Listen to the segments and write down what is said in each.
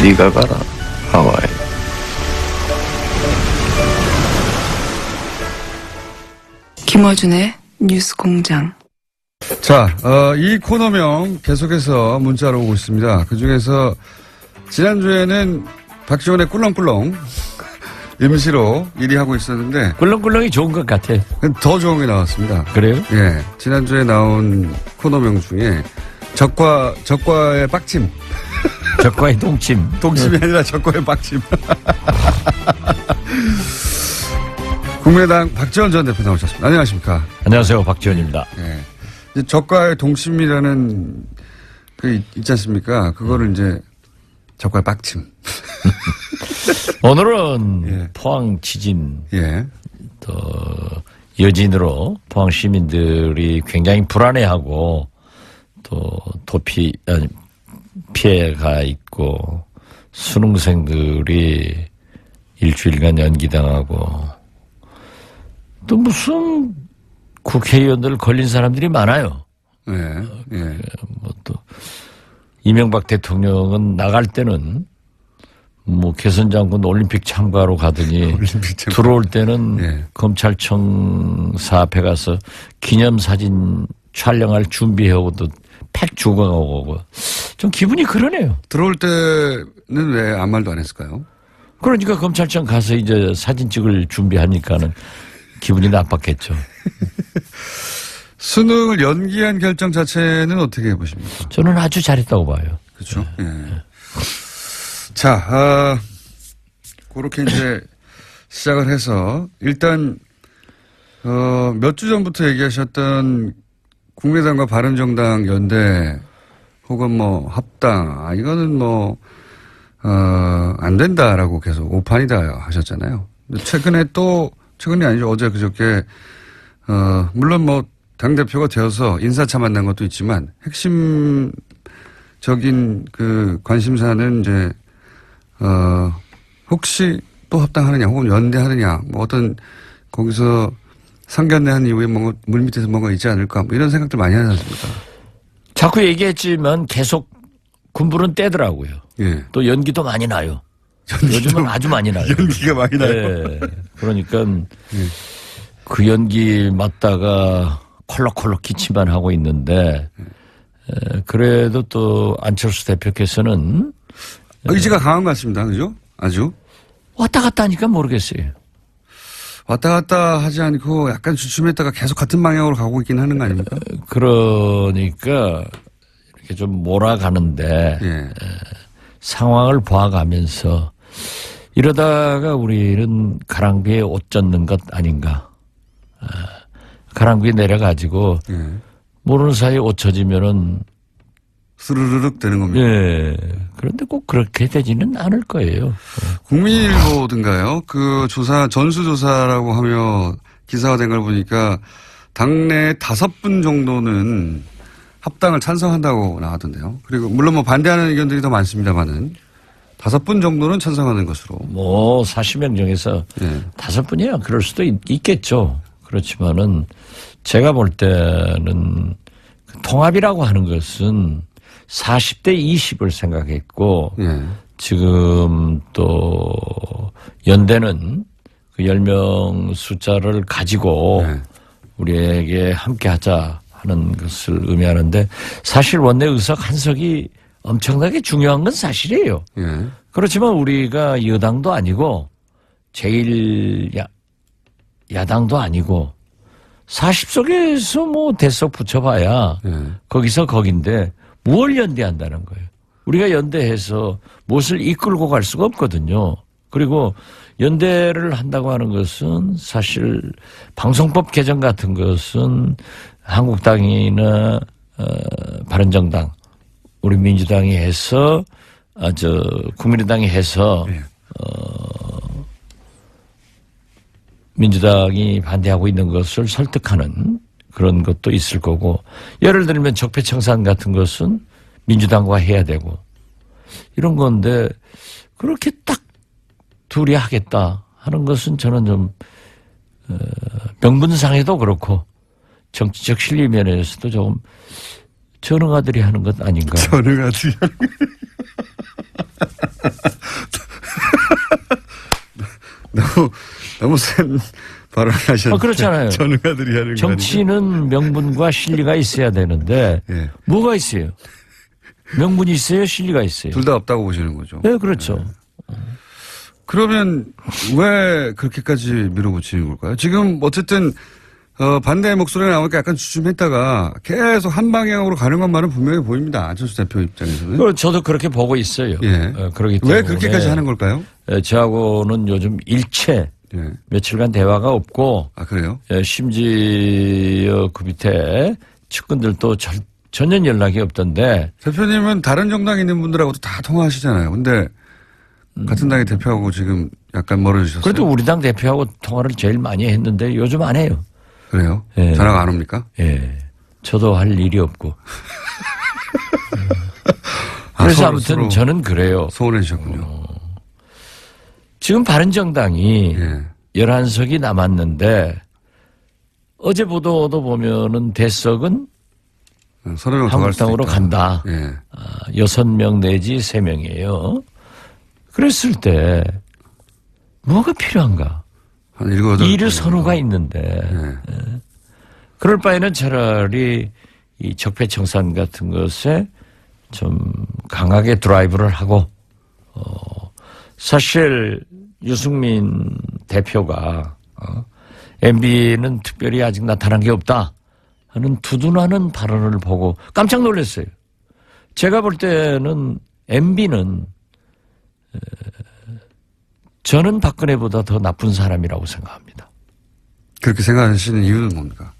네가 가라, 하와이. 김어준의 뉴스공장. 자, 이 코너명 계속해서 문자로 오고 있습니다. 그중에서 지난주에는 박지원의 꿀렁꿀렁 임시로 1위 하고 있었는데 꿀렁꿀렁이 좋은 것 같아. 더 좋은 게 나왔습니다. 그래요? 예, 지난주에 나온 코너명 중에 적과의 빡침. 적과의 동침. 동침이 아니라 적과의 빡침. 국민의당 박지원 전 대표 나오셨습니다. 안녕하십니까? 안녕하세요, 박지원입니다. 예. 이제 적과의 동침이라는 그 있지 않습니까? 그거를 이제 적과의 빡침. 오늘은 예. 포항 지진, 예. 또 여진으로 포항 시민들이 굉장히 불안해하고 또 피해가 있고 수능생들이 일주일간 연기당하고 또 무슨 국회의원들 걸린 사람들이 많아요. 예. 예. 뭐 또 이명박 대통령은 나갈 때는 뭐 개선장군 올림픽 참가로 가더니 올림픽 참가. 들어올 때는 예. 검찰청사 앞에 가서 기념사진 촬영할 준비해오고도 팩 주고 가고 좀 기분이 그러네요. 들어올 때는 왜 아무 말도 안 했을까요? 그러니까 검찰청 가서 이제 사진 찍을 준비하니까는 기분이 나빴겠죠. 수능을 연기한 결정 자체는 어떻게 보십니까? 저는 아주 잘했다고 봐요. 그렇죠. 예. 자, 그렇게 이제 시작을 해서 일단 몇 주 전부터 얘기하셨던 국민의당과 바른정당 연대 혹은 뭐 합당 이거는 뭐 안 된다라고 계속 오판이다 하셨잖아요. 최근이 아니죠. 어제 그저께 물론 뭐 당대표가 되어서 인사차 만난 것도 있지만 핵심적인 그 관심사는 이제 혹시 또 합당하느냐 혹은 연대하느냐 뭐 어떤 거기서 상견례한 이후에 뭔가 물밑에서 뭔가 있지 않을까 뭐 이런 생각들 많이 하지 않습니까? 자꾸 얘기했지만 계속 군불은 떼더라고요. 예. 또 연기도 많이 나요. 요즘은 아주 많이 나요. 연기가 많이 나요. 네. 그러니까 그 연기 맞다가 콜록콜록 기침만 하고 있는데 그래도 또 안철수 대표께서는 의지가 강한 것 같습니다. 그죠? 아주. 왔다 갔다 하니까 모르겠어요. 왔다 갔다 하지 않고 약간 주춤했다가 계속 같은 방향으로 가고 있긴 하는 거 아닙니까? 그러니까 이렇게 좀 몰아가는데 예. 상황을 봐가면서 이러다가 우리는 가랑비에 옷 젖는 것 아닌가. 가랑비에 내려가지고 예. 모르는 사이에 옷 젖으면은 스르르륵 되는 겁니다. 예. 그런데 꼭 그렇게 되지는 않을 거예요. 국민일보든가요. 그 조사, 전수조사라고 하며 기사화된 걸 보니까 당내 5분 정도는 합당을 찬성한다고 나왔던데요. 그리고 물론 뭐 반대하는 의견들이 더 많습니다만은 5분 정도는 찬성하는 것으로. 뭐 40명 중에서 예. 5분이야. 그럴 수도 있겠죠. 그렇지만은 제가 볼 때는 통합이라고 하는 것은 40대 20을 생각했고 예. 지금 또 연대는 그 10명 숫자를 가지고 예. 우리에게 함께 하자 하는 것을 의미하는데 사실 원내 의석 한 석이 엄청나게 중요한 건 사실이에요. 예. 그렇지만 우리가 여당도 아니고 제일 야당도 아니고 40석에서 뭐 대석 붙여봐야 예. 거기서 거긴데 뭘 연대한다는 거예요. 우리가 연대해서 무엇을 이끌고 갈 수가 없거든요. 그리고 연대를 한다고 하는 것은 사실 방송법 개정 같은 것은 한국당이나 바른정당, 우리 민주당이 해서 국민의당이 해서 예. 민주당이 반대하고 있는 것을 설득하는 그런 것도 있을 거고 예를 들면 적폐청산 같은 것은 민주당과 해야 되고 이런 건데 그렇게 딱 둘이 하겠다 하는 것은 저는 좀 명분상에도 그렇고 정치적 실리 면에서도 조금 전응아들이 하는 것 아닌가. 전응아들이 너무 센 발언을 하셨는데. 그렇잖아요. 전문가들이 하는 거 정치는 명분과 실리가 있어야 되는데 예. 뭐가 있어요? 명분이 있어요? 실리가 있어요? 둘 다 없다고 보시는 거죠. 네, 그렇죠. 그러면 왜 그렇게까지 밀어붙이는 걸까요? 지금 어쨌든 반대의 목소리가 나오니까 약간 주춤했다가 계속 한 방향으로 가는 것만은 분명히 보입니다. 안철수 대표 입장에서는. 저도 그렇게 보고 있어요. 예. 그렇기 때문에 왜 그렇게까지 하는 걸까요? 저하고는 요즘 일체 예. 며칠간 대화가 없고 아, 그래요? 심지어 그 밑에 측근들도 전혀 연락이 없던데. 대표님은 다른 정당에 있는 분들하고도 다 통화하시잖아요. 근데 같은 당의 대표하고 지금 약간 멀어지셨어요. 그래도 우리 당 대표하고 통화를 제일 많이 했는데 요즘 안 해요. 그래요? 예. 전화가 안 옵니까? 예. 저도 할 일이 없고. 그래서 아무튼 저는 그래요. 소원해주셨군요. 지금 바른정당이 예. 11석이 남았는데 어제 보도도 보면은 대석은 서너 명 더 갈 수도 한국당으로 있다. 간다. 예. 6명 내지 3명이에요. 그랬을 때 뭐가 필요한가? 한 7, 8. 이르 선호가 있는데 예. 그럴 바에는 차라리 이 적폐청산 같은 것에 좀 강하게 드라이브를 하고 사실 유승민 대표가 MB는 특별히 아직 나타난 게 없다 하는 두둔하는 발언을 보고 깜짝 놀랐어요. 제가 볼 때는 MB는 저는 박근혜보다 더 나쁜 사람이라고 생각합니다. 그렇게 생각하시는 이유는 뭡니까?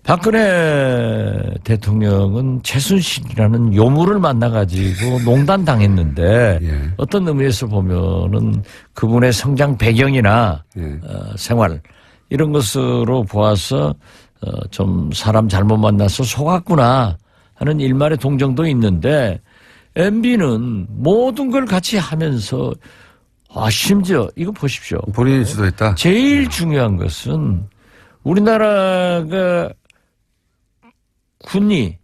박근혜 대통령은 최순실이라는 요물을 만나가지고 농단당했는데 예. 어떤 의미에서 보면은 그분의 성장 배경이나 예. 생활 이런 것으로 보아서 좀 사람 잘못 만나서 속았구나 하는 일말의 동정도 있는데 MB는 모든 걸 같이 하면서 심지어 이거 보십시오. 본인이 주도했다? 제일 중요한 것은 우리나라가 군이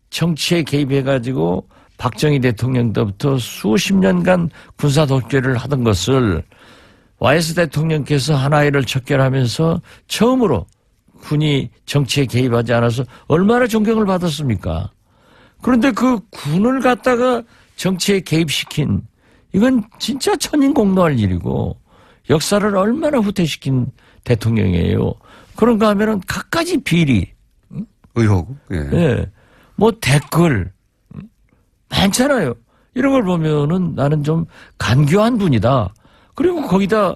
정치에 개입해가지고 박정희 대통령 때부터 수십 년간 군사 독재를 하던 것을 YS 대통령께서 하나이를 척결하면서 처음으로 군이 정치에 개입하지 않아서 얼마나 존경을 받았습니까? 그런데 그 군을 갖다가 정치에 개입시킨 이건 진짜 천인공노할 일이고 역사를 얼마나 후퇴시킨 대통령이에요. 그런가 하면은 갖가지 비리, 의혹. 예. 예, 뭐 댓글 많잖아요. 이런 걸 보면은 나는 좀 간교한 분이다. 그리고 거기다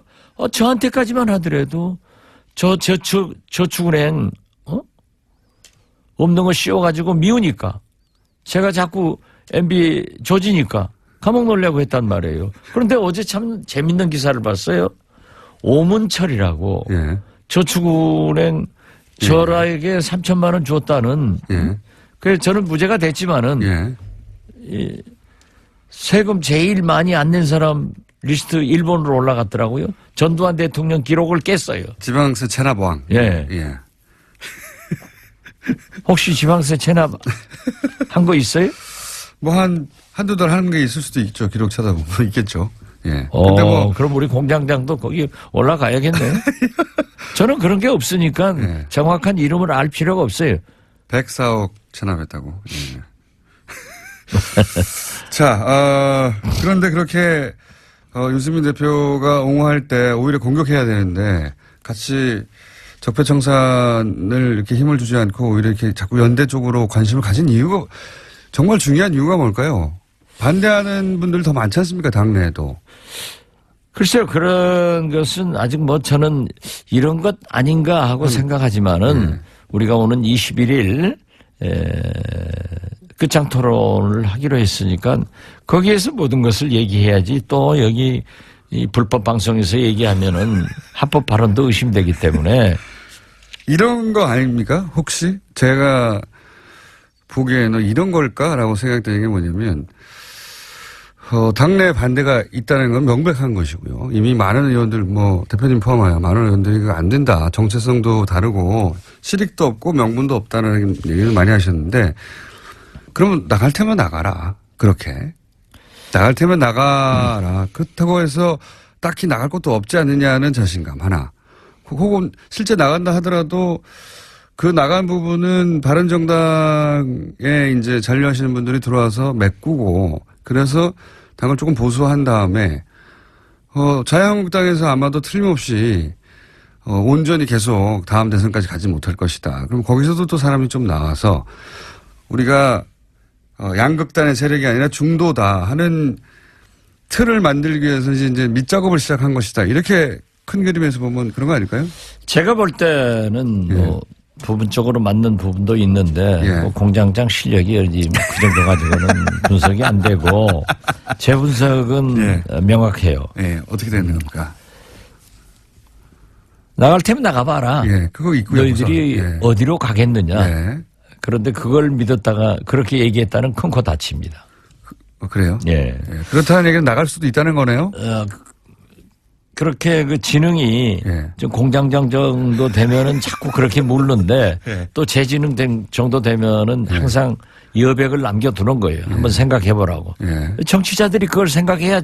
저한테까지만 하더라도 저축은행 없는 거 씌워가지고 미우니까 제가 자꾸 MB 조지니까 감옥 놀려고 했단 말이에요. 그런데 어제 참 재밌는 기사를 봤어요. 오문철이라고 예. 저축은행 저라에게 3천만 원 줬다는. 예. 그래서 저는 무죄가 됐지만은 예. 이 세금 제일 많이 안 낸 사람 리스트 1번으로 올라갔더라고요. 전두환 대통령 기록을 깼어요. 지방세 체납왕. 예. 예. 혹시 지방세 체납 한 거 있어요? 뭐 한두 달 하는 게 있을 수도 있죠. 기록 찾아보면 있겠죠. 예. 근데 뭐 그럼 우리 공장장도 거기 올라가야겠네. 저는 그런 게 없으니까 예. 정확한 이름을 알 필요가 없어요. 104억 체납했다고. 예. 자, 그런데 그렇게 유승민 대표가 옹호할 때 오히려 공격해야 되는데 같이 적폐청산을 이렇게 힘을 주지 않고 오히려 이렇게 자꾸 연대 쪽으로 관심을 가진 이유가 정말 중요한 이유가 뭘까요? 반대하는 분들 더 많지 않습니까? 당내에도. 글쎄요, 그런 것은 아직 뭐 저는 이런 것 아닌가 하고 생각하지만은 우리가 오는 21일 끝장 토론을 하기로 했으니까 거기에서 모든 것을 얘기해야지 또 여기 이 불법 방송에서 얘기하면은 합법 발언도 의심되기 때문에 이런 거 아닙니까? 혹시 제가 보기에는 이런 걸까라고 생각되는 게 뭐냐면 당내 반대가 있다는 건 명백한 것이고요. 이미 많은 의원들 뭐 대표님 포함하여 많은 의원들이 이거 안 된다. 정체성도 다르고 실익도 없고 명분도 없다는 얘기를 많이 하셨는데 그러면 나갈 테면 나가라. 그렇게. 나갈 테면 나가라. 그렇다고 해서 딱히 나갈 것도 없지 않느냐는 자신감 하나. 혹은 실제 나간다 하더라도 그 나간 부분은 바른정당에 이제 잔류하시는 분들이 들어와서 메꾸고 그래서 당을 조금 보수한 다음에 자유한국당에서 아마도 틀림없이 온전히 계속 다음 대선까지 가지 못할 것이다. 그럼 거기서도 또 사람이 좀 나와서 우리가 양극단의 세력이 아니라 중도다 하는 틀을 만들기 위해서 이제 밑작업을 시작한 것이다. 이렇게 큰 그림에서 보면 그런 거 아닐까요? 제가 볼 때는 뭐 부분적으로 맞는 부분도 있는데 뭐 공장장 실력이 어디 그 정도 가지고는 분석이 안 되고 제 분석은 명확해요. 예, 어떻게 되는 겁니까? 나갈 테면 나가봐라. 예, 그거 있고요. 너희들이 어디로 가겠느냐. 그런데 그걸 믿었다가 그렇게 얘기했다는 큰 코 다칩니다. 그래요? 예. 그렇다는 얘기는 나갈 수도 있다는 거네요? 그렇게 그 지능이 좀 공장장 정도 되면은 자꾸 그렇게 묻는데 또 제 지능 정도 되면은 항상 여백을 남겨두는 거예요. 한번 생각해 보라고. 정치자들이 그걸 생각해야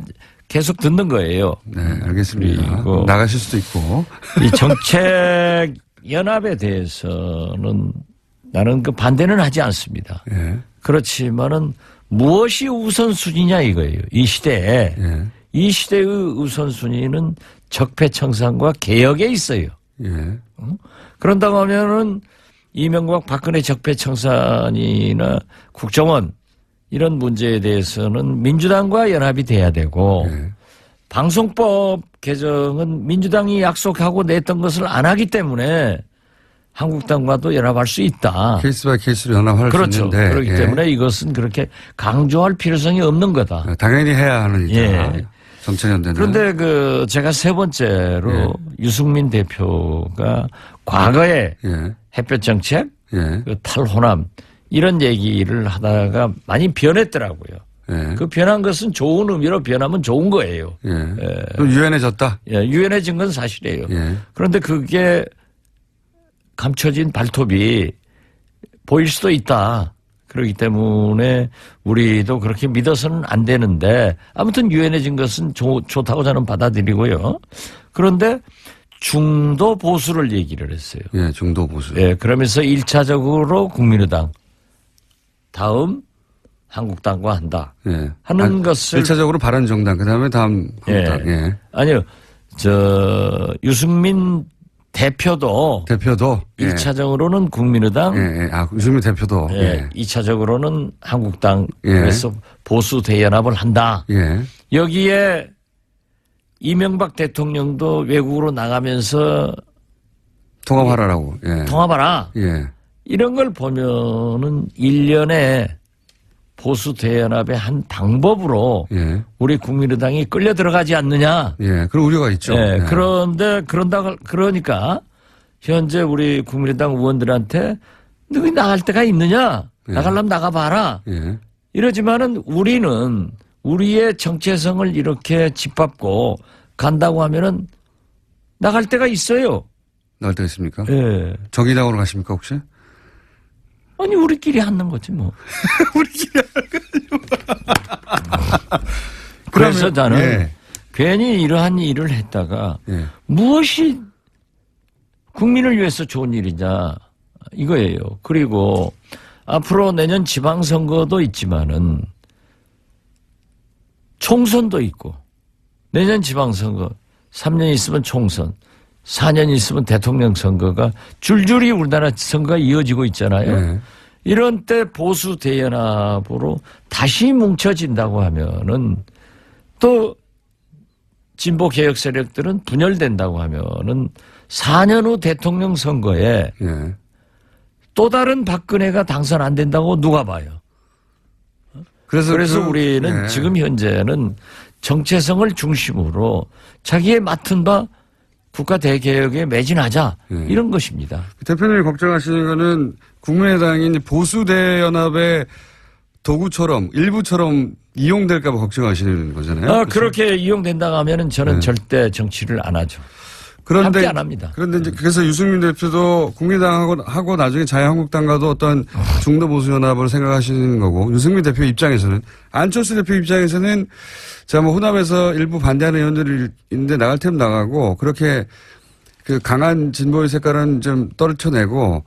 계속 듣는 거예요. 네, 알겠습니다. 나가실 수도 있고. 이 정책 연합에 대해서는 나는 그 반대는 하지 않습니다. 그렇지만은 무엇이 우선순위냐 이거예요. 이 시대에. 이 시대의 우선순위는 적폐청산과 개혁에 있어요. 그런다고 하면은 이명박 박근혜 적폐청산이나 국정원 이런 문제에 대해서는 민주당과 연합이 돼야 되고 방송법 개정은 민주당이 약속하고 냈던 것을 안 하기 때문에 한국당과도 연합할 수 있다. 케이스 바이 케이스로 연합할 수 있는데. 그렇죠. 그렇기 때문에 이것은 그렇게 강조할 필요성이 없는 거다. 당연히 해야 하는 일이다. 정책연대는. 그런데 제가 세 번째로 유승민 대표가 과거에 햇볕 정책, 그 탈호남 이런 얘기를 하다가 많이 변했더라고요. 그 변한 것은 좋은 의미로 변하면 좋은 거예요. 좀 유연해졌다? 유연해진 건 사실이에요. 그런데 그게 감춰진 발톱이 보일 수도 있다. 그렇기 때문에 우리도 그렇게 믿어서는 안 되는데 아무튼 유연해진 것은 좋다고 저는 받아들이고요. 그런데 중도 보수를 얘기를 했어요. 중도 보수. 그러면서 1차적으로 국민의당 다음 한국당과 한다. 하는 것을 1차적으로 바른정당 그다음에 다음 한국당. 아니요. 유승민 대표도 1차적으로는 국민의당, 유승민 대표도 2차적으로는 한국당 그래서 보수 대연합을 한다. 여기에 이명박 대통령도 외국으로 나가면서 통합하라라고. 통합하라. 이런 걸 보면은 일련의 보수 대연합의 한 방법으로 우리 국민의당이 끌려 들어가지 않느냐. 그런 우려가 있죠. 그런데 그러니까 현재 우리 국민의당 의원들한테 너희 나갈 데가 있느냐. 나가려면 나가봐라. 이러지만은 우리는 우리의 정체성을 이렇게 짓밟고 간다고 하면은 나갈 데가 있어요. 나갈 데가 있습니까? 정의당으로 가십니까 혹시? 아니 우리끼리 하는 거지 뭐. 우리끼리 하는 거지. 그래서 나는 괜히 이러한 일을 했다가 무엇이 국민을 위해서 좋은 일이냐 이거예요. 그리고 앞으로 내년 지방선거도 있지만은 총선도 있고 내년 지방선거 3년 있으면 총선 4년 있으면 대통령 선거가 줄줄이 우리나라 선거가 이어지고 있잖아요. 이런 때 보수 대연합으로 다시 뭉쳐진다고 하면은 또 진보 개혁 세력들은 분열된다고 하면은 4년 후 대통령 선거에 또 다른 박근혜가 당선 안 된다고 누가 봐요. 그래서 우리는 지금 현재는 정체성을 중심으로 자기의 맡은 바 국가 대개혁에 매진하자 이런 것입니다. 대표님이 걱정하시는 거는 국민의당이 보수 대연합의 도구처럼 일부처럼 이용될까 봐 걱정하시는 거잖아요. 그렇게 이용된다고 하면은 저는 절대 정치를 안 하죠. 함께 안 합니다. 그런데 이제 그래서 유승민 대표도 국민당하고 나중에 자유한국당과도 어떤 중도 보수 연합을 생각하시는 거고 유승민 대표 입장에서는 안철수 대표 입장에서는 자 뭐 호남에서 일부 반대하는 의원들이 있는데 나갈 테면 나가고 그렇게 그 강한 진보의 색깔은 좀 떨쳐내고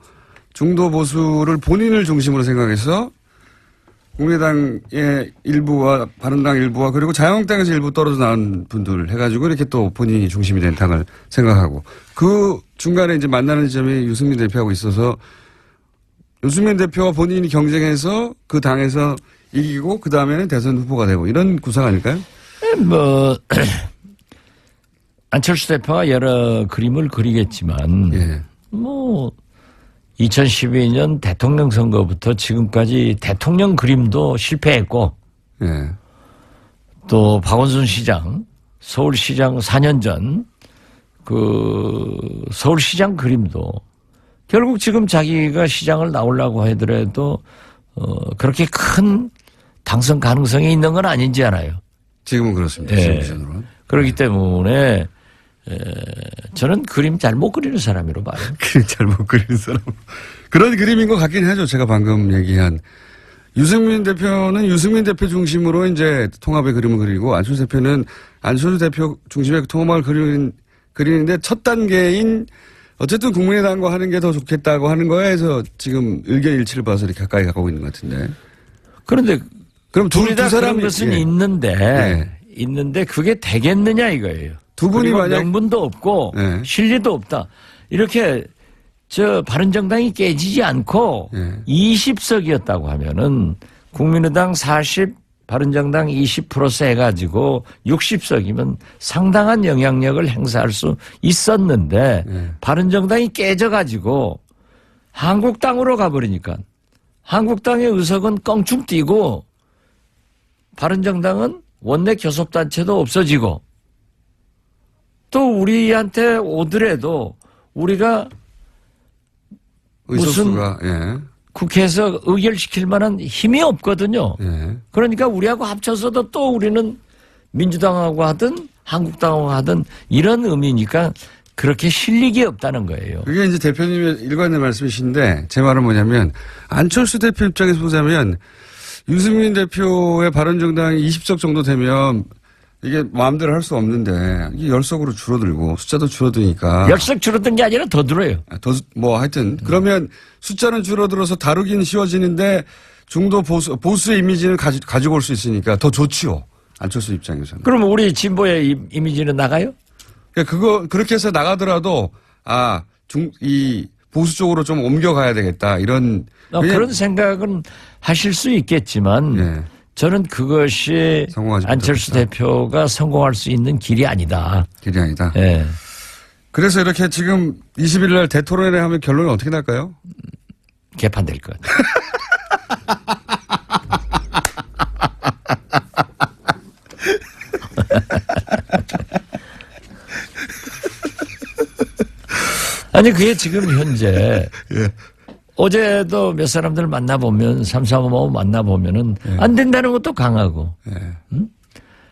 중도 보수를 본인을 중심으로 생각해서 국민의당의 일부와 바른당 일부와 그리고 자유한국당에서 일부 떨어져 나온 분들 해가지고 이렇게 또 본인이 중심이 된 당을 생각하고 그 중간에 이제 만나는 지점이 유승민 대표하고 있어서 유승민 대표와 본인이 경쟁해서 그 당에서 이기고 그 다음에는 대선 후보가 되고 이런 구상 아닐까요? 뭐 안철수 대표가 여러 그림을 그리겠지만 예. 뭐 2012년 대통령 선거부터 지금까지 대통령 그림도 실패했고 예. 또 박원순 시장 서울시장 4년 전 그 서울시장 그림도 결국 지금 자기가 시장을 나오려고 하더라도 그렇게 큰 당선 가능성이 있는 건 아닌지 알아요. 지금은 그렇습니다. 예. 지금 기준으로는. 그렇기 때문에 저는 그림 잘 못 그리는 사람이로 봐요. 그림 잘못 그리는 사람. 그런 그림인 것 같긴 하죠. 제가 방금 얘기한. 유승민 대표는 유승민 대표 중심으로 이제 통합의 그림을 그리고 안철수 대표는 안철수 대표 중심의 통합을 그리는데 첫 단계인 어쨌든 국민의당과 하는 게 더 좋겠다고 하는 거에서 지금 의견 일치를 봐서 이렇게 가까이 가고 있는 것 같은데. 그런데 그럼 둘이 다 두 그런 사람이 것은 예. 있는데 그게 되겠느냐 이거예요. 두 분이 그리고 만약 명분도 없고 예. 실리도 없다. 이렇게 저 바른정당이 깨지지 않고 예. 20석이었다고 하면은 국민의당 40, 바른정당 20% 해가지고 60석이면 상당한 영향력을 행사할 수 있었는데 예. 바른정당이 깨져가지고 한국당으로 가버리니까 한국당의 의석은 껑충 뛰고 바른정당은 원내 교섭단체도 없어지고 또 우리한테 오더라도 우리가 의석수가 예. 국회에서 의결시킬 만한 힘이 없거든요. 예. 그러니까 우리하고 합쳐서도 또 우리는 민주당하고 하든 한국당하고 하든 이런 의미니까 그렇게 실력이 없다는 거예요. 그게 이제 대표님의 일관된 말씀이신데 제 말은 뭐냐면 안철수 대표 입장에서 보자면 유승민 대표의 바른정당이 20석 정도 되면 이게 마음대로 할 수 없는데 이게 10석으로 줄어들고 숫자도 줄어드니까 10석 줄어든 게 아니라 더 들어요. 뭐 하여튼 그러면 숫자는 줄어들어서 다루기는 쉬워지는데 중도 보수의 이미지는 가지고 올 수 있으니까 더 좋지요. 안철수 입장에서는. 그러면 우리 진보의 이미지는 나가요? 그렇게 해서 나가더라도 이 보수 쪽으로 좀 옮겨가야 되겠다 이런 그런 생각은 하실 수 있겠지만 예. 저는 그것이 안철수 대표가 성공할 수 있는 길이 아니다. 길이 아니다. 예. 그래서 이렇게 지금 20일 날 대토론회 하면 결론이 어떻게 날까요? 개판될 것 같아요. 아니 그게 지금 현재 예. 어제도 몇 사람들 만나보면 삼삼오오 만나보면은 안 된다는 것도 강하고 응?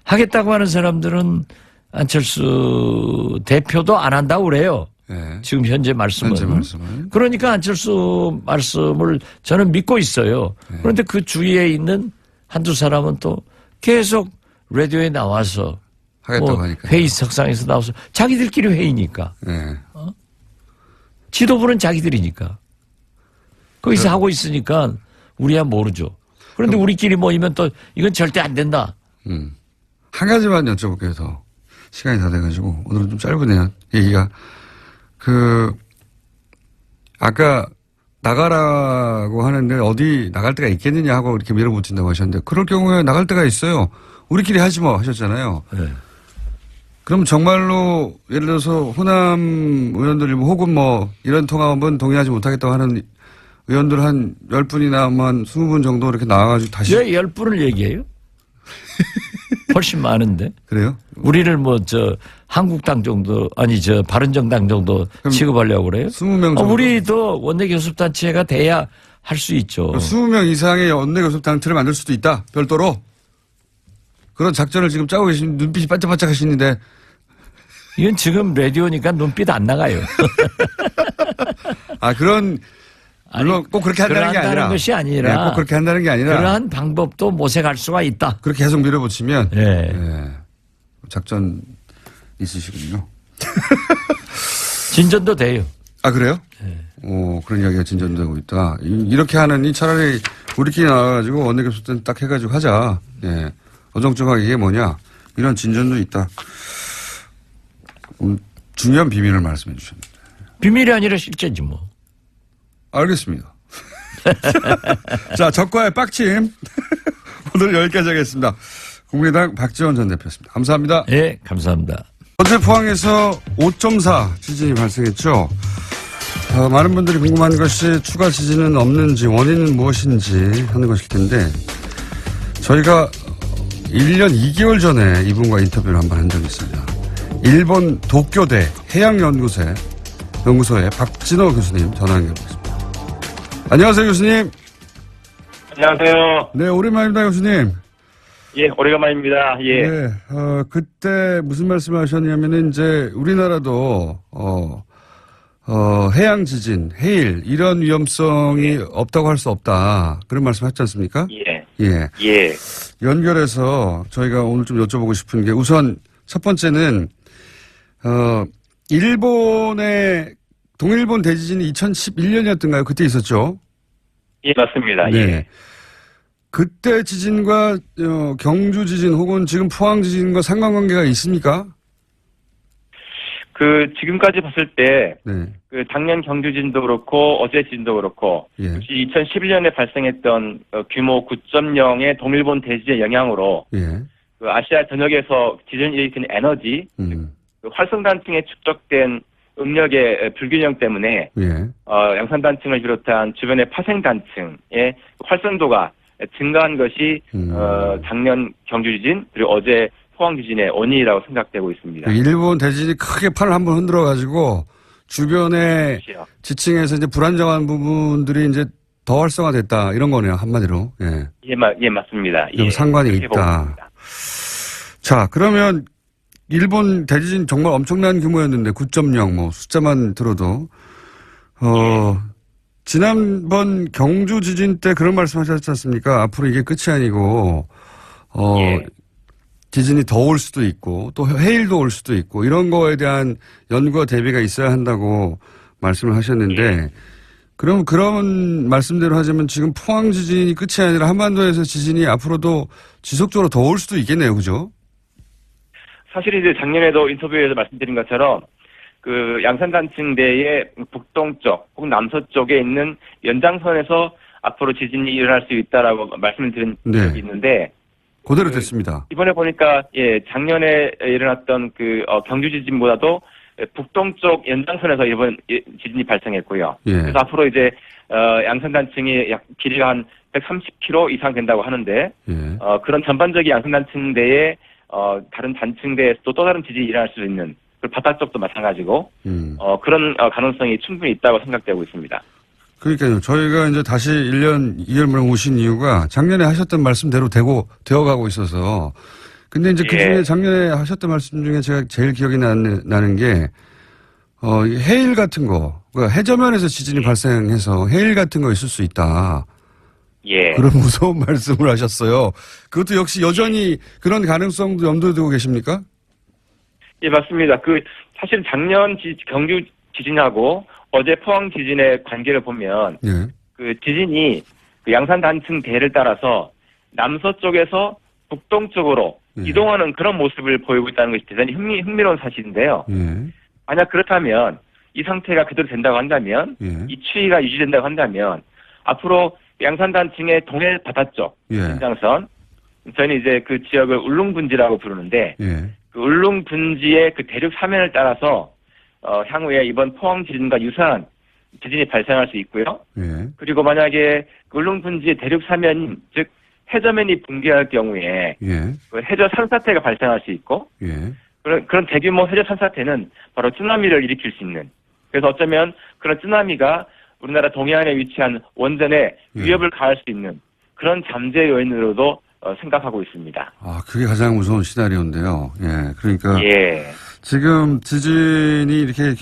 하겠다고 하는 사람들은 안철수 대표도 안 한다고 그래요. 예. 지금 현재 말씀은. 그러니까 안철수 말씀을 저는 믿고 있어요. 그런데 그 주위에 있는 한두 사람은 또 계속 라디오에 나와서 하겠다고 하니까 회의 석상에서 나와서 자기들끼리 회의니까. 예. 지도부는 자기들이니까. 거기서 하고 있으니까 우리야 모르죠. 그런데 우리끼리 모이면 또 이건 절대 안 된다. 한 가지만 여쭤볼게요. 더 시간이 다 돼가지고 오늘은 좀 짧으네요. 얘기가 아까 나가라고 하는데 어디 나갈 데가 있겠느냐 하고 이렇게 밀어붙인다고 하셨는데 그럴 경우에 나갈 데가 있어요. 우리끼리 하지 뭐 하셨잖아요. 네. 그럼 정말로 예를 들어서 호남 의원들 혹은 뭐 이런 통합은 동의하지 못하겠다고 하는 의원들 한 10분이나 한 20분 정도 이렇게 나와가지고 다시. 왜 10분을 얘기해요? 훨씬 많은데. 그래요? 우리를 한국당 정도, 바른정당 정도 취급하려고 그래요? 20명 정도. 우리도 원내교섭단체가 돼야 할 수 있죠. 20명 이상의 원내교섭단체를 만들 수도 있다. 별도로. 그런 작전을 지금 짜고 계신 눈빛이 반짝반짝 하시는데. 이건 지금 라디오니까 눈빛 안 나가요. 아, 그런, 물론 꼭 그렇게 한다는 게 아니라. 것이 아니라. 네, 꼭 그렇게 한다는 게 아니라. 그러한 방법도 모색할 수가 있다. 그렇게 계속 밀어붙이면. 네. 네. 작전 있으시군요. 진전도 돼요. 아, 그래요? 네. 그런 이야기가 진전되고 있다. 이렇게 하느니 차라리 우리끼리 나와가지고 원내교섭 딱 해가지고 하자. 예. 어정쩡하게 이게 뭐냐. 이런 진전도 있다. 중요한 비밀을 말씀해 주셨습니다. 비밀이 아니라 실제지 뭐. 알겠습니다. 자, 적과의 빡침. 오늘 여기까지 하겠습니다. 국민의당 박지원 전 대표였습니다. 감사합니다. 예, 감사합니다. 어제 포항에서 5.4 지진이 발생했죠. 많은 분들이 궁금한 것이 추가 지진은 없는지 원인은 무엇인지 하는 것일 텐데 저희가 1년 2개월 전에 이분과 인터뷰를 한번 한 적이 있습니다. 일본 도쿄대 해양연구소의 박진호 교수님 전화 연결하겠습니다. 안녕하세요, 교수님. 안녕하세요. 네, 오랜만입니다, 교수님. 예, 오래간만입니다. 예. 네, 그때 무슨 말씀을 하셨냐면은 이제 우리나라도 해양 지진, 해일 이런 위험성이 없다고 할 수 없다. 그런 말씀 하셨지 않습니까? 예. 예. 예. 연결해서 저희가 오늘 좀 여쭤보고 싶은 게 우선 첫 번째는 일본의 동일본 대지진이 2011년이었던가요? 그때 있었죠? 예, 맞습니다. 네. 예. 그때 지진과 경주 지진 혹은 지금 포항 지진과 상관관계가 있습니까? 지금까지 봤을 때, 네. 작년 경주진도 그렇고, 어제 지진도 그렇고, 예. 역시 2011년에 발생했던 규모 9.0의 동일본 대지진의 영향으로, 예. 아시아 전역에서 지진을 일으키는 에너지, 활성단층에 축적된 음력의 불균형 때문에, 예. 양산단층을 비롯한 주변의 파생단층의 활성도가 증가한 것이, 작년 경주지진, 그리고 어제 포항 지진의 원인이라고 생각되고 있습니다. 일본 대지진이 크게 판을 한번 흔들어가지고 주변의 그렇죠. 지층에서 이제 불안정한 부분들이 이제 더 활성화됐다 이런 거네요, 한마디로. 예. 예, 맞습니다. 예. 상관이 그렇게 보고 있다. 있습니다. 자, 그러면 일본 대지진 정말 엄청난 규모였는데 9.0 뭐 숫자만 들어도 지난번 경주 지진 때 그런 말씀하셨지 않습니까? 앞으로 이게 끝이 아니고 예. 지진이 더 올 수도 있고 또 해일도 올 수도 있고 이런 거에 대한 연구와 대비가 있어야 한다고 말씀을 하셨는데 그럼 그런 말씀대로 하자면 지금 포항 지진이 끝이 아니라 한반도에서 지진이 앞으로도 지속적으로 더 올 수도 있겠네요. 그죠? 사실 이제 작년에도 인터뷰에서 말씀드린 것처럼 양산단층대의 북동쪽 혹은 남서쪽에 있는 연장선에서 앞으로 지진이 일어날 수 있다라고 말씀을 드린 적이 있는데 그대로 됐습니다. 이번에 보니까 작년에 일어났던 경주 지진보다도 북동쪽 연장선에서 이번 지진이 발생했고요. 예. 그래서 앞으로 이제 양산단층이 약 길이가 한 130km 이상 된다고 하는데 예. 그런 전반적인 양산단층대에 다른 단층대에서도 또 다른 지진이 일어날 수 있는 그리고 바다 쪽도 마찬가지고 그런 가능성이 충분히 있다고 생각되고 있습니다. 그러니까요. 저희가 이제 다시 1년 2개월 만에 오신 이유가 작년에 하셨던 말씀대로 되어가고 있어서. 근데 이제 그 중에 작년에 하셨던 말씀 중에 제가 제일 기억이 나는 게, 해일 같은 거, 그러니까 해저면에서 지진이 발생해서 해일 같은 거 있을 수 있다. 예. 그런 무서운 말씀을 하셨어요. 그것도 역시 여전히 그런 가능성도 염두에 두고 계십니까? 예, 맞습니다. 사실 작년 경주 지진하고 어제 포항 지진의 관계를 보면 예. 지진이 양산 단층 대를 따라서 남서쪽에서 북동쪽으로 이동하는 그런 모습을 보이고 있다는 것이 대단히 흥미로운 사실인데요. 예. 만약 그렇다면 이 상태가 그대로 된다고 한다면 이 추이가 유지된다고 한다면 앞으로 양산 단층의 동해 바다 쪽 연장선 저희는 이제 그 지역을 울릉분지라고 부르는데 그 울릉분지의 대륙 사면을 따라서 향후에 이번 포항 지진과 유사한 지진이 발생할 수 있고요. 그리고 만약에 울릉분지의 대륙 사면, 즉 해저면이 붕괴할 경우에 그 해저 산사태가 발생할 수 있고 그런 대규모 해저 산사태는 바로 쓰나미를 일으킬 수 있는. 그래서 어쩌면 그런 쓰나미가 우리나라 동해안에 위치한 원전에 위협을 가할 수 있는 그런 잠재 요인으로도 생각하고 있습니다. 아, 그게 가장 무서운 시나리오인데요. 예, 그러니까 지금 지진이 이렇게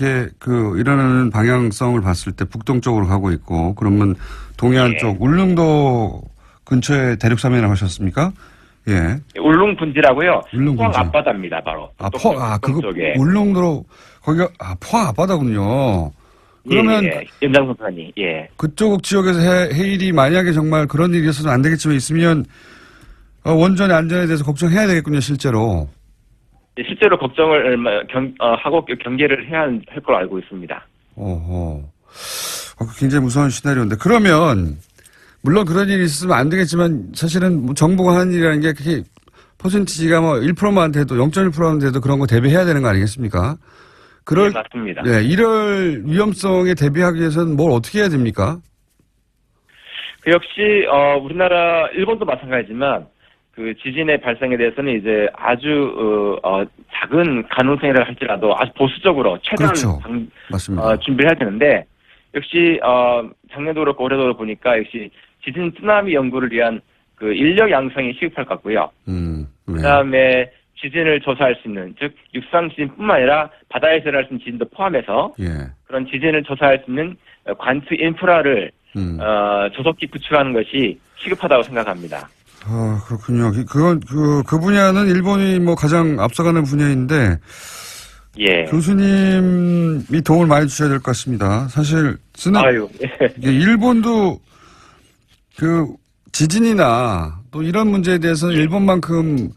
일어나는 방향성을 봤을 때 북동쪽으로 가고 있고, 그러면 동해안 예. 쪽 울릉도 근처에 대륙섬이라고 하셨습니까? 예. 울릉 분지라고요. 울릉 포항 분지. 앞바다입니다, 바로. 그거 쪽에. 울릉도로 거기가 포항 앞바다군요. 그러면 예. 연장선판이 예. 그쪽 지역에서 해일이 만약에 정말 그런 일이 있어서는 안 되겠지만 있으면 원전의 안전에 대해서 걱정해야 되겠군요, 실제로. 실제로 걱정을 하고 경계를 해야 할 걸로 알고 있습니다. 굉장히 무서운 시나리오인데, 그러면 물론 그런 일이 있으면 안 되겠지만 사실은 뭐 정부가 하는 일이라는 게 그게 퍼센티지가 뭐 1%만 돼도 0.1%만 돼도 그런 거 대비해야 되는 거 아니겠습니까? 네, 맞습니다. 네, 이럴 위험성에 대비하기 위해서는 뭘 어떻게 해야 됩니까? 그 역시 우리나라 일본도 마찬가지지만 그 지진의 발생에 대해서는 이제 아주 작은 가능성이라 할지라도 아주 보수적으로 최대한 그렇죠. 맞습니다. 준비를 해야 되는데, 역시 작년도 그렇고 올해도 보니까 역시 지진 쓰나미 연구를 위한 그 인력 양성이 시급할 것 같고요. 네. 그다음에 지진을 조사할 수 있는, 즉 육상 지진뿐만 아니라 바다에서 일어날 수 있는 지진도 포함해서 예. 그런 지진을 조사할 수 있는 관측 인프라를 조속히 구축하는 것이 시급하다고 생각합니다. 그렇군요. 그 분야는 일본이 뭐 가장 앞서가는 분야인데, 예. 교수님이 도움을 많이 주셔야 될 것 같습니다. 사실 일본도 그 지진이나 또 이런 문제에 대해서는 일본만큼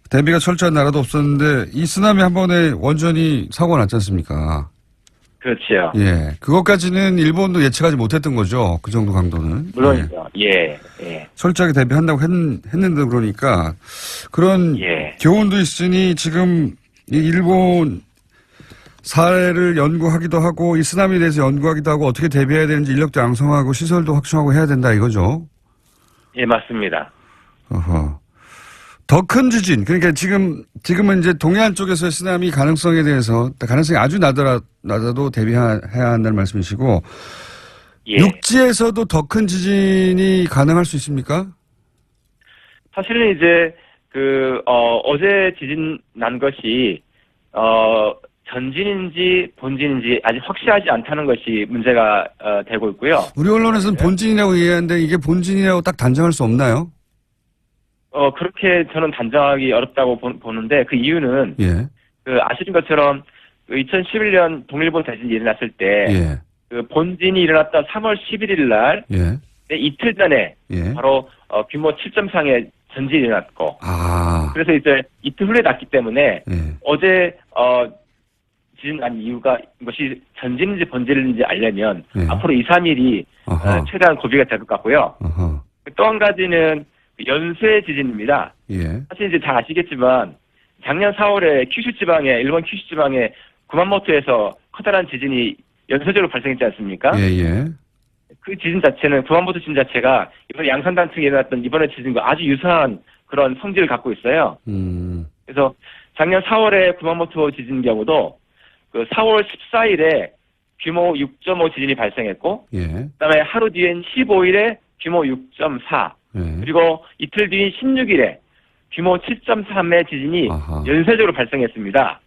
대비가 철저한 나라도 없었는데, 이 쓰나미 한 번에 원전이 사고가 났지 않습니까? 그렇죠. 예. 그것까지는 일본도 예측하지 못했던 거죠. 그 정도 강도는. 물론이죠. 예. 철저하게 대비한다고 했는데, 그러니까 그런 교훈도 있으니 지금 이 일본 사례를 연구하기도 하고 이 쓰나미에 대해서 연구하기도 하고 어떻게 대비해야 되는지 인력도 양성하고 시설도 확충하고 해야 된다 이거죠. 예, 맞습니다. 더 큰 지진, 그러니까 지금은 이제 동해안 쪽에서의 쓰나미 가능성에 대해서 가능성이 아주 낮아도 대비해야 한다는 말씀이시고, 육지에서도 더 큰 지진이 가능할 수 있습니까? 사실은 이제 어제 지진 난 것이 전진인지 본진인지 아직 확실하지 않다는 것이 문제가 되고 있고요. 우리 언론에서는 본진이라고 얘기하는데 이게 본진이라고 딱 단정할 수 없나요? 그렇게 저는 단정하기 어렵다고 보는데, 그 이유는 아시는 것처럼 2011년 동일본 대진이 일어났을 때 그 본진이 일어났던 3월 11일 날 이틀 전에 바로 규모 7.3의 전진이 일어났고, 그래서 이제 이틀 후에 났기 때문에 어제 지진 난 이유가 이것이 전진인지 본진인지 알려면 앞으로 2, 3일이 최대한 고비가 될 것 같고요. 또 한 가지는 연쇄 지진입니다. 사실 이제 잘 아시겠지만 작년 4월에 일본 큐슈 지방에 구마모토에서 커다란 지진이 연쇄적으로 발생했지 않습니까? 그 지진 자체는, 구마모토 지진 자체가 이번에 양산단층에 일어났던 이번에 지진과 아주 유사한 그런 성질을 갖고 있어요. 그래서 작년 4월에 구마모토 지진 경우도 그 4월 14일에 규모 6.5 지진이 발생했고, 그다음에 하루 뒤엔 15일에 규모 6.4, 그리고 이틀 뒤인 16일에 규모 7.3의 지진이 연쇄적으로 발생했습니다.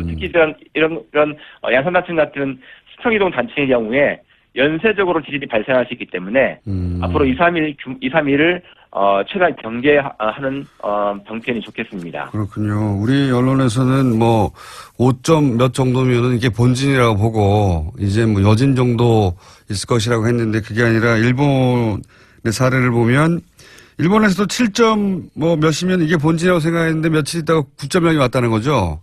특히 이런 양산단층 같은 수평이동 단층의 경우에 연쇄적으로 지진이 발생할 수 있기 때문에 앞으로 2, 3일을 최대한 경계하는 방편이 좋겠습니다. 그렇군요. 우리 언론에서는 뭐 5점 몇 정도면은 이게 본진이라고 보고 이제 뭐 여진 정도 있을 것이라고 했는데, 그게 아니라 일본의 사례를 보면 일본에서도 7점 뭐 몇이면 이게 본진이라고 생각했는데 며칠 있다가 9.0이 왔다는 거죠.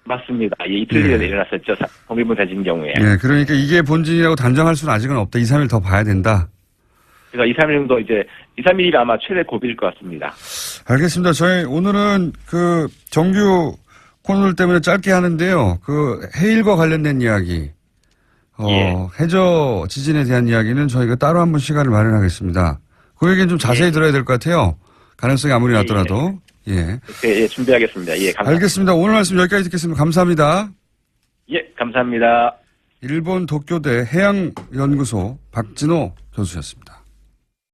맞습니다. 이틀 뒤에 일어났었죠. 동일본 대진 경우에. 그러니까 이게 본진이라고 단정할 수는 아직은 없다. 2, 3일 더 봐야 된다. 그래서 2, 3일 정도 2, 3일이 아마 최대 고비일 것 같습니다. 알겠습니다. 저희 오늘은 그 정규 코너들 때문에 짧게 하는데요. 그 해일과 관련된 이야기, 해저 지진에 대한 이야기는 저희가 따로 한번 시간을 마련하겠습니다. 그 얘기는 좀 자세히 들어야 될 것 같아요. 가능성이 아무리 낮더라도. 준비하겠습니다. 감사합니다. 알겠습니다. 오늘 말씀 여기까지 듣겠습니다. 감사합니다. 감사합니다. 일본 도쿄대 해양연구소 박진호 교수였습니다.